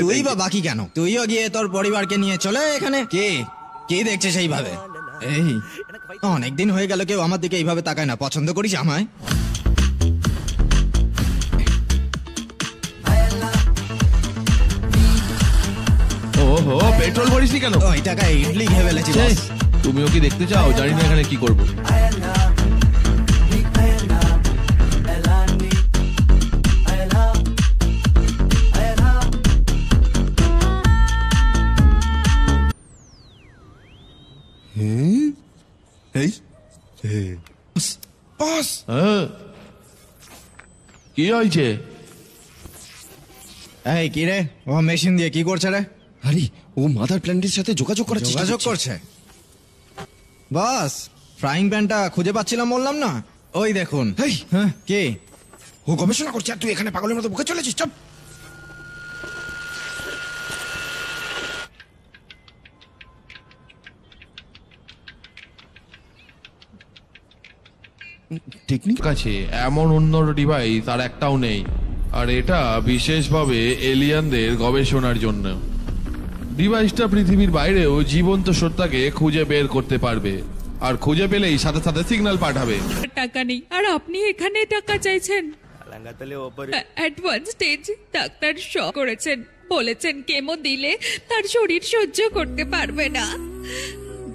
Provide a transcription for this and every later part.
তুই বা বাকি কেন? তুইও গিয়ে তোর পরিবারকে নিয়ে চলে এখানে। কে দেখছে সেইভাবে? এই অনেকদিন হয়ে গেল কেউ আমার দিকে এইভাবে তাকায় না। পছন্দ করিস আমায়? ওহো, পেট্রোল ভরিসনি কেন? ওই টাকায় ইডলি খেয়ে ফেলেছি বস। তুমিও কি দেখতে চাও? জানি না এখানে কি করবো। কি হয়েছে? এই কি রে, ও মেশিন দিয়ে কি করছে রে? আরে ও মাদার প্ল্যানেটের সাথে যোগাযোগ করছে। বস, ফ্রাইং প্যানটা খুঁজে পাচ্ছিলাম বললাম না, ওই দেখুন। হ্যাঁ, কে? ও গবেষণা করছে আর তুই এখানে পাগলের মতো বুকে চলেছিস। চপ। টেকনিক আছে এমন উন্নত ডিভাইস আর একটাও নেই, আর এটা বিশেষভাবে এলিয়ানদের গবেষণার জন্য। ডিভাইসটা পৃথিবীর বাইরেও জীবন্ত সত্তাকে খুঁজে বের করতে পারবে, আর খুঁজে পেলেই সাথে সাথে সিগন্যাল পাঠাবে। টাকা নেই আর আপনি এখানে টাকা চাইছেন? অ্যাডভান্স স্টেজ ডাক্তার শক করেছেন, বলেছেন কেমো দিলে তার শরীর সহ্য করতে পারবে না।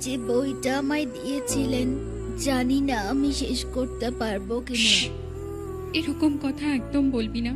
যে বইটা আমায় দিয়েছিলেন, জানি না আমি শেষ করতে পারবো কিনা। এরকম কথা একদম বলবি না।